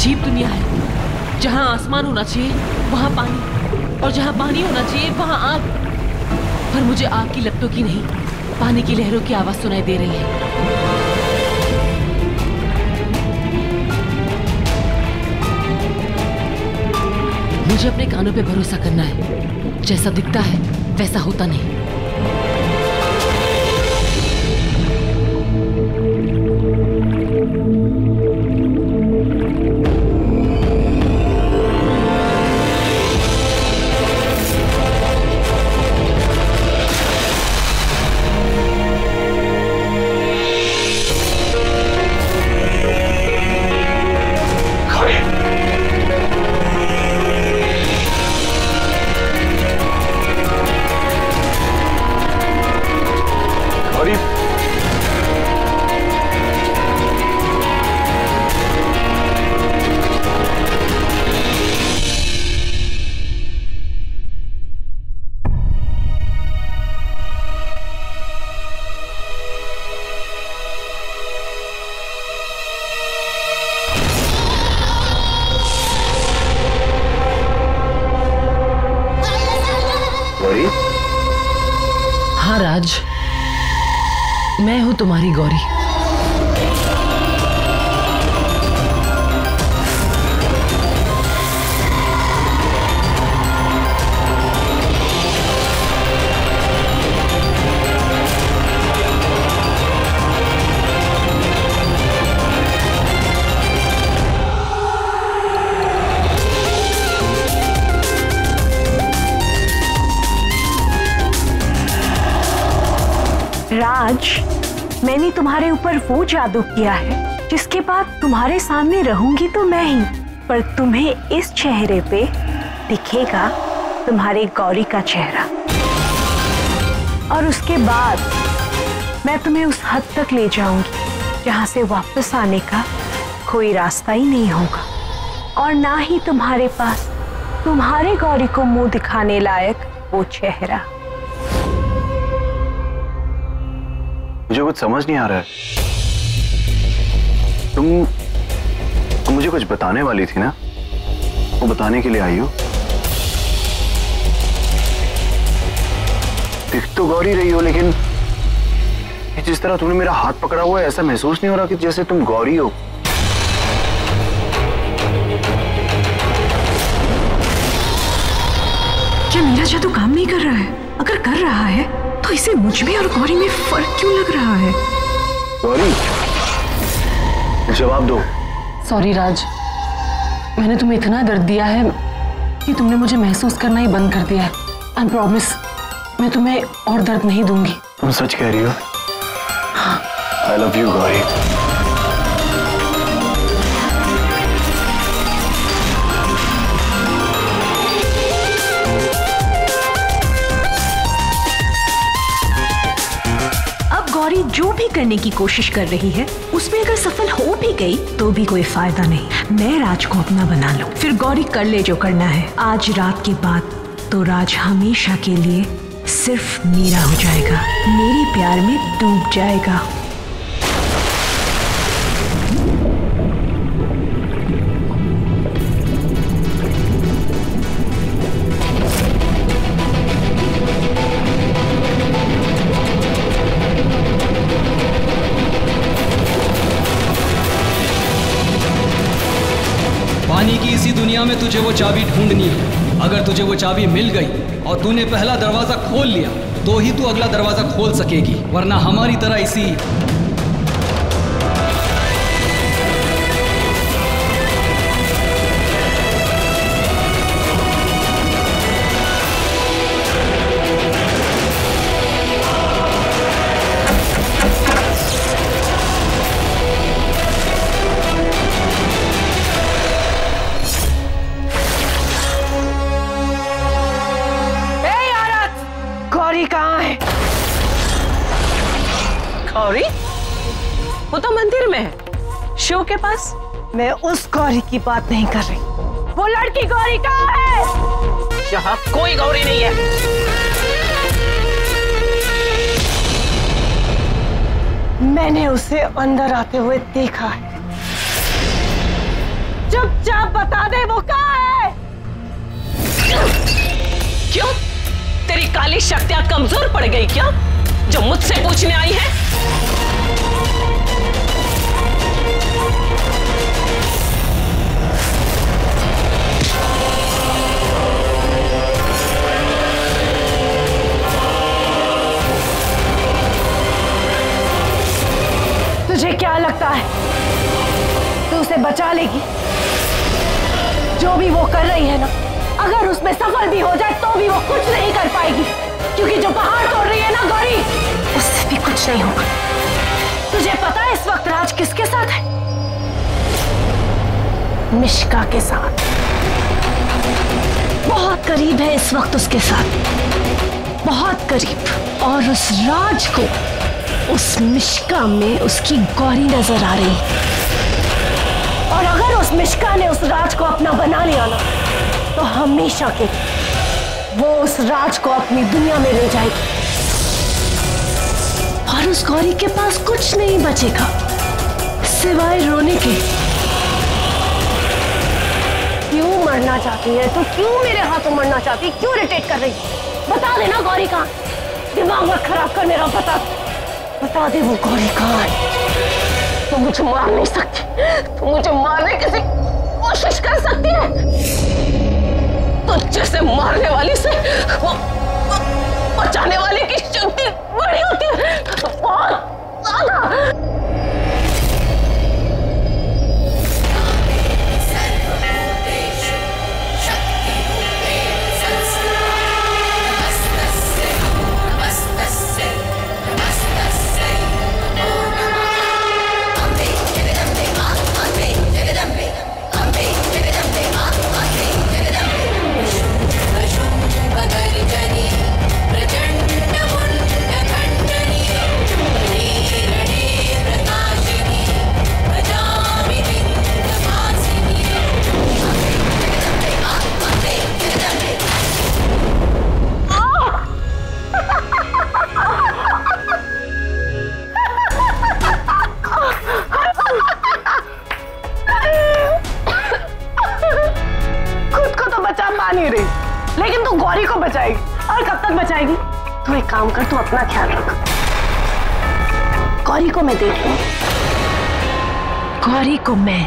अजीब दुनिया है, जहाँ आसमान होना चाहिए वहाँ पानी, और जहाँ पानी होना चाहिए वहाँ आग। पर मुझे आग की लपटों की नहीं, पानी की लहरों की आवाज सुनाई दे रही है। मुझे अपने कानों पे भरोसा करना है, जैसा दिखता है वैसा होता नहीं। हाँ राज, मैं हूं तुम्हारी गौरी। राज, मैंने तुम्हारे ऊपर वो जादू किया है जिसके बाद तुम्हारे सामने रहूंगी तो मैं ही, पर तुम्हें इस चेहरे पे दिखेगा तुम्हारी गौरी का चेहरा। और उसके बाद मैं तुम्हें उस हद तक ले जाऊंगी जहां से वापस आने का कोई रास्ता ही नहीं होगा, और ना ही तुम्हारे पास तुम्हारे गौरी को मुंह दिखाने लायक वो चेहरा। मुझे कुछ समझ नहीं आ रहा है। तुम मुझे कुछ बताने वाली थी ना, वो बताने के लिए आई हो। दिख तो गौरी रही हो, लेकिन जिस तरह तुमने मेरा हाथ पकड़ा हुआ है, ऐसा महसूस नहीं हो रहा कि जैसे तुम गौरी हो। क्या मेरा जादू काम नहीं कर रहा है? अगर कर रहा है तो इसे मुझ में और गौरी में फर्क क्यों लग रहा है? गौरी, जवाब दो। सॉरी राज, मैंने तुम्हें इतना दर्द दिया है कि तुमने मुझे महसूस करना ही बंद कर दिया है। आई प्रॉमिस, मैं तुम्हें और दर्द नहीं दूंगी। तुम सच कह रही हो? हाँ। I love you Gauri. Gauri जो भी करने की कोशिश कर रही है उसमें अगर सफल हो भी गई तो भी कोई फायदा नहीं। मैं राज को अपना बना लूं, फिर गौरी कर ले जो करना है। आज रात के बाद तो राज हमेशा के लिए सिर्फ मेरा हो जाएगा, मेरे प्यार में डूब जाएगा। पानी की इसी दुनिया में तुझे वो चाबी ढूंढनी है। अगर तुझे वो चाबी मिल गई और तूने पहला दरवाजा खोल लिया तो ही तू अगला दरवाजा खोल सकेगी, वरना हमारी तरह इसी गौरी? वो तो मंदिर में है, शिव के पास। मैं उस गौरी की बात नहीं कर रही। वो लड़की गौरी कहाँ है? यहाँ कोई गौरी नहीं है। मैंने उसे अंदर आते हुए देखा है। चुपचाप बता दे वो कहाँ है। क्यों? तेरी काली शक्तियां कमजोर पड़ गई क्या जो मुझसे पूछने आई है? तुझे क्या लगता है तू उसे बचा लेगी? जो भी वो कर रही है ना, अगर उसमें सफल भी हो जाए तो भी वो कुछ नहीं कर पाएगी, क्योंकि जो पहाड़ तोड़ रही है ना गौरी, उससे भी कुछ नहीं होगा। तुझे पता है इस वक्त राज किसके साथ है? मिश्का के साथ। बहुत करीब है इस वक्त उसके साथ, बहुत करीब। और उस राज को उस मिश्का में उसकी गौरी नजर आ रही है। और अगर उस मिश्का ने उस राज को अपना बना लिया ना, तो हमेशा के वो उस राज को अपनी दुनिया में ले जाएगी और उस गौरी के पास कुछ नहीं बचेगा सिवाय रोने के। क्यों मरना चाहती है तो क्यों मेरे हाथों मरना चाहती है? क्यों इरिटेट कर रही? बता देना गौरी कहाँ? दिमाग मत खराब कर मेरा। बता दे वो गौरी कहाँ है। तो मुझे मार नहीं सकती, तो मुझे मारने की कोशिश कर सकती है। तो जैसे मारने वाली से वो बचाने वाले की शक्ति बड़ी होती है, बहुत ज्यादा। लेकिन तू गौरी को बचाएगी, और कब तक बचाएगी? तू एक काम कर, तू अपना ख्याल रख। गौरी को मैं देख लूं, गौरी को मैं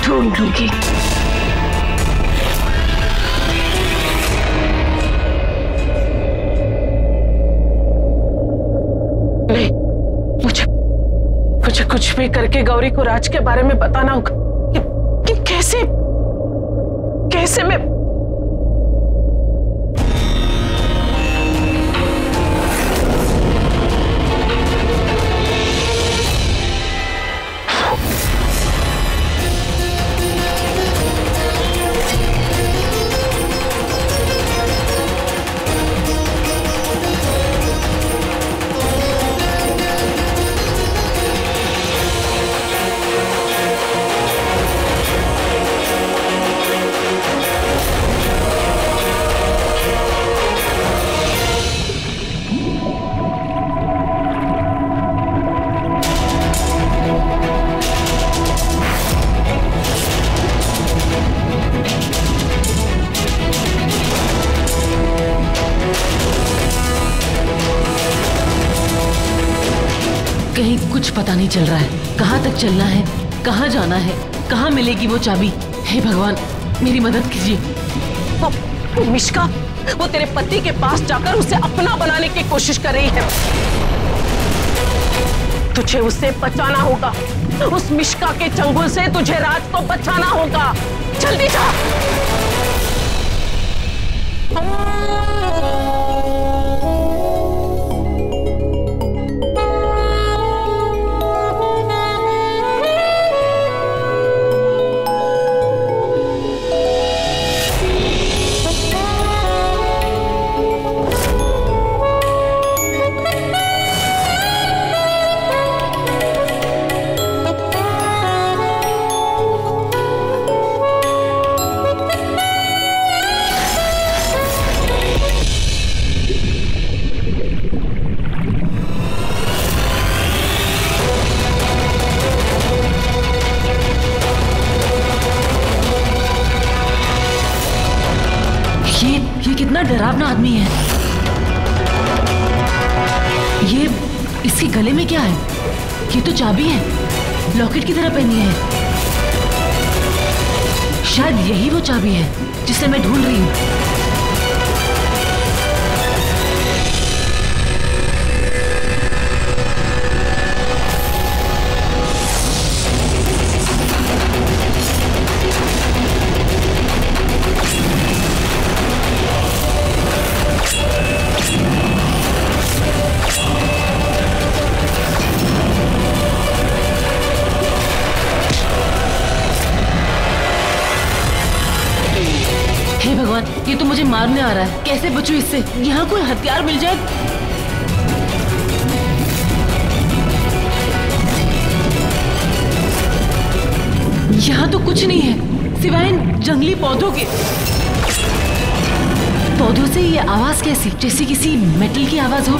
ढूंढ लूंगी। नहीं, मुझे कुछ भी करके गौरी को राज के बारे में बताना होगा। कि कैसे मैं कहीं कुछ पता नहीं चल रहा है। कहाँ तक चलना है, कहाँ जाना है, कहाँ मिलेगी वो चाबी? हे भगवान, मेरी मदद कीजिए। वो मिश्का, वो तेरे पति के पास जाकर उसे अपना बनाने की कोशिश कर रही है। तुझे उसे बचाना होगा। उस मिश्का के चंगुल से तुझे राज को बचाना होगा। जल्दी जा। कितना डरावना आदमी है। ये इसके गले में क्या है? ये तो चाबी है, लॉकेट की तरह पहनी है। शायद यही वो चाबी है जिसे मैं ढूंढ रही हूँ। हे भगवान, ये तो मुझे मारने आ रहा है। कैसे बचूं इससे? यहाँ कोई हथियार मिल जाए। यहाँ तो कुछ नहीं है सिवाय इन जंगली पौधों के। पौधों से ये आवाज कैसी? जैसे किसी मेटल की आवाज हो।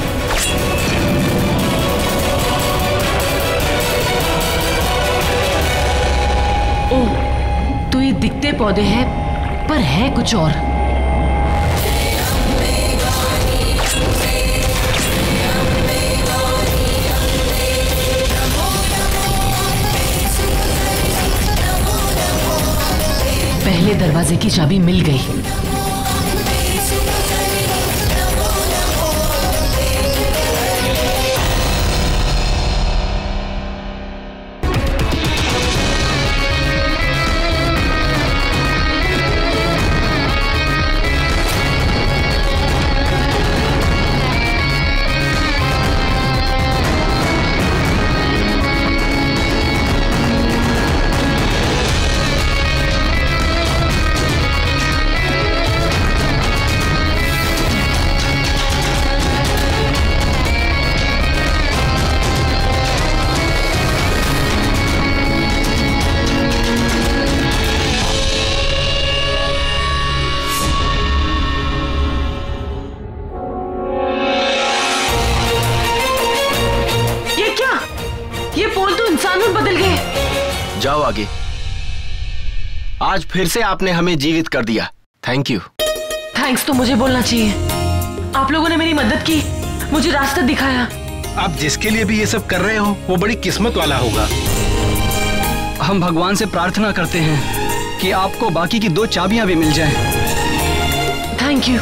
ओह, तो ये दिखते पौधे हैं पर है कुछ और। पहले दरवाजे की चाबी मिल गई। जाओ आगे। आज फिर से आपने हमें जीवित कर दिया। Thank you. थैंक्स तो मुझे बोलना चाहिए। आप लोगों ने मेरी मदद की, मुझे रास्ता दिखाया। आप जिसके लिए भी ये सब कर रहे हो वो बड़ी किस्मत वाला होगा। हम भगवान से प्रार्थना करते हैं कि आपको बाकी की 2 चाबियां भी मिल जाएं। Thank you.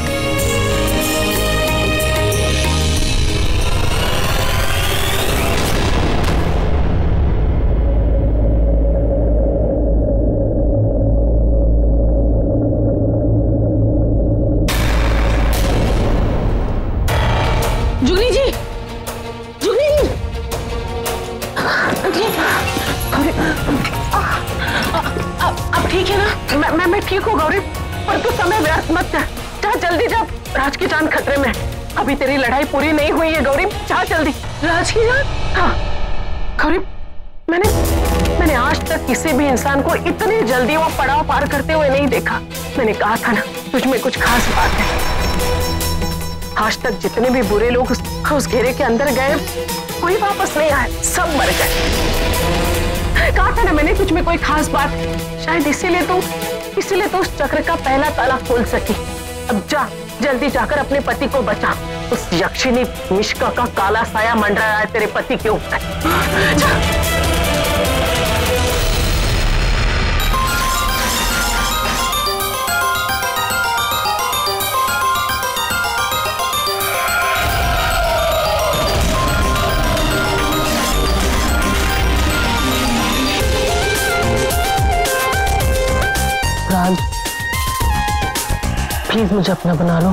जुगनी जी, जुगनी जी, अब ठीक है ना? मैं ठीक हूँ गौरी, पर तू समय व्यर्थ मत कर। जा जल्दी जा, राज की जान खतरे में। अभी तेरी लड़ाई पूरी नहीं हुई है गौरी, जा जल्दी। राज की जान? हाँ गौरी, मैंने आज तक किसी भी इंसान को इतनी जल्दी वो पड़ाव पार करते हुए नहीं देखा। मैंने कहा था ना, तुझ में कुछ खास बात है। आज तक जितने भी बुरे लोग उस घेरे के अंदर गए, कोई वापस नहीं आए, सब मर गए। कहा था ना मैंने, तुझ में कोई खास बात है। शायद इसीलिए तो उस चक्र का पहला ताला खोल सकी। अब जा, जल्दी जाकर अपने पति को बचा। उस यक्षिणी मिश्का का काला साया मंडरा रहा है तेरे पति के ऊपर। जा। राज, प्लीज मुझे अपना बना लो।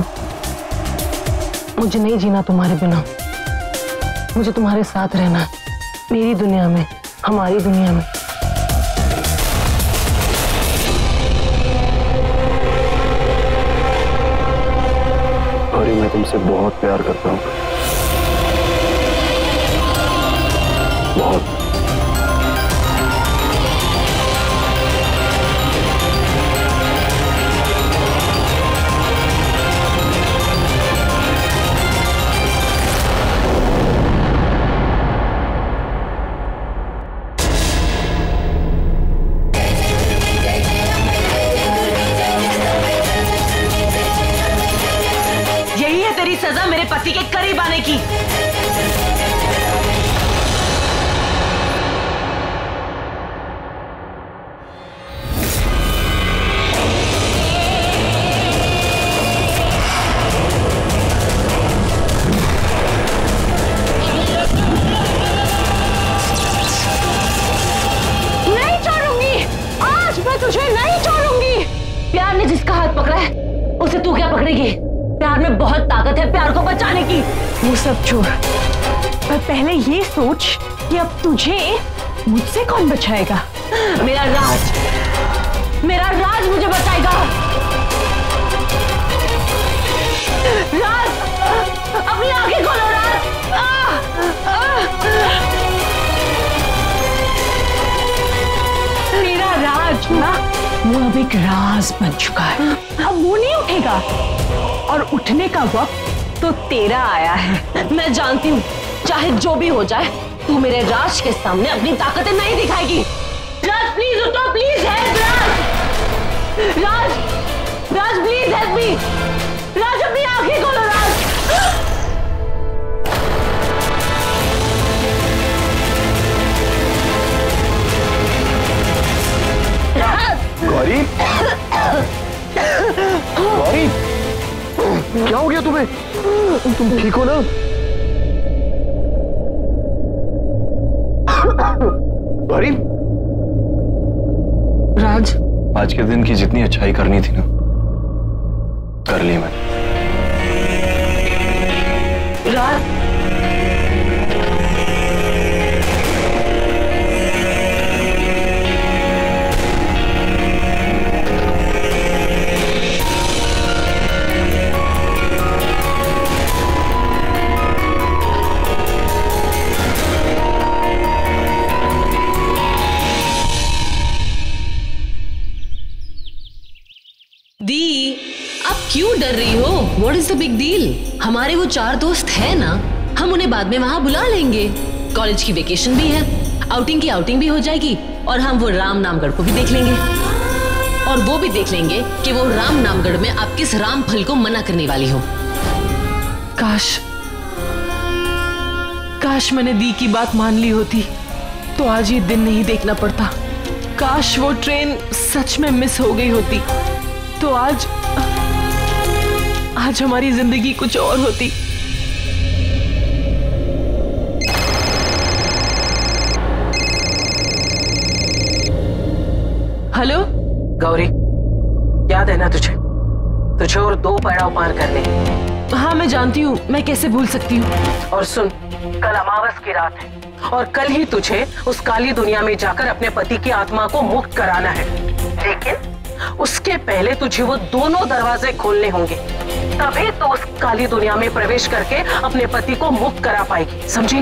मुझे नहीं जीना तुम्हारे बिना। मुझे तुम्हारे साथ रहना है, मेरी दुनिया में, हमारी दुनिया में। गौरी, मैं तुमसे बहुत प्यार करता हूँ, बहुत। मेरी सजा मेरे पति के करीब आने की। नहीं छोड़ूंगी, आज मैं तुझे नहीं छोड़ूंगी। प्यार ने जिसका हाथ पकड़ा है उसे तू क्या पकड़ेगी? प्यार में बहुत ताकत है प्यार को बचाने की। वो सब छोड़, पर पहले ये सोच कि अब तुझे मुझसे कौन बचाएगा? मेरा राज मुझे बचाएगा। राज, अपनी आंखें खोलो राज। मेरा राज ना, वो अब एक राज बन चुका है। अब वो नहीं उठेगा, और उठने का वक्त तो तेरा आया है। मैं जानती हूँ, चाहे जो भी हो जाए तू मेरे राज के सामने अपनी ताकतें नहीं दिखाएगी। राज प्लीज उठो, please help Raj. Raj please help me. Raj अपनी आंखें खोलो राज। गौरी, गौरी, क्या हो गया तुम्हें? तुम ठीक हो ना? गौरी, राज, आज के दिन की जितनी अच्छाई करनी थी ना, कर ली मैंने। राज, दी, आप क्यों डर रही हो? What is the big deal? हमारे वो 4 दोस्त हैं ना, हम उन्हें बाद में वहाँ बुला लेंगे। कॉलेज की वेकेशन भी है, आउटिंग की आउटिंग भी हो जाएगी, और हम वो राम नामगढ़ को भी देख लेंगे। और वो भी देख लेंगे कि वो राम नामगढ़ में आप किस राम फल को मना करने वाली हो। काश मैंने दी की बात मान ली होती तो आज ये दिन नहीं देखना पड़ता। काश वो ट्रेन सच में मिस हो गई होती तो आज हमारी जिंदगी कुछ और होती। हेलो गौरी, याद है ना तुझे और 2 पड़ाव पार करने। हाँ मैं जानती हूँ, मैं कैसे भूल सकती हूँ। और सुन, कल अमावस की रात है और कल ही तुझे उस काली दुनिया में जाकर अपने पति की आत्मा को मुक्त कराना है, लेकिन उसके पहले तुझे वो दोनों दरवाजे खोलने होंगे, तभी तो उस काली दुनिया में प्रवेश करके अपने पति को मुक्त करा पाएगी, समझी?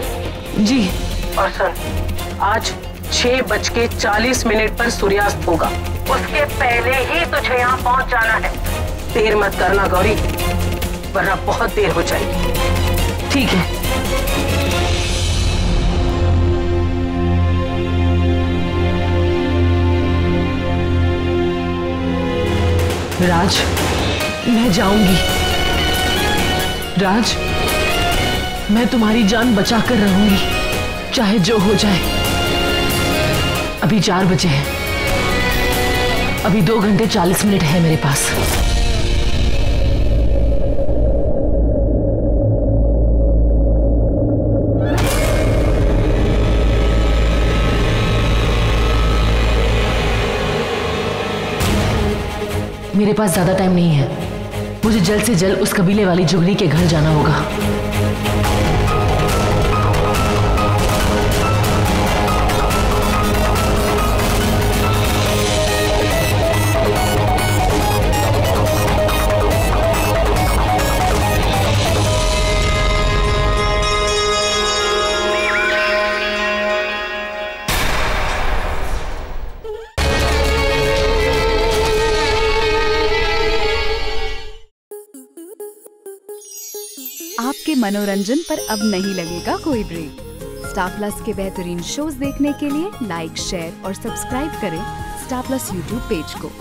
जी। और सुन, आज 6:40 पर सूर्यास्त होगा, उसके पहले ही तुझे यहाँ पहुँच जाना है। देर मत करना गौरी, वरना बहुत देर हो जाएगी। ठीक है। राज, मैं जाऊंगी। राज, मैं तुम्हारी जान बचा कर रहूंगी, चाहे जो हो जाए। अभी 4 बजे हैं, अभी 2 घंटे 40 मिनट है मेरे पास। मेरे पास ज्यादा टाइम नहीं है, मुझे जल्द से जल्द उस कबीले वाली जुगनी के घर जाना होगा। आपके मनोरंजन पर अब नहीं लगेगा कोई ब्रेक। स्टार प्लस के बेहतरीन शोज देखने के लिए लाइक, शेयर और सब्सक्राइब करें स्टार प्लस यूट्यूब पेज को।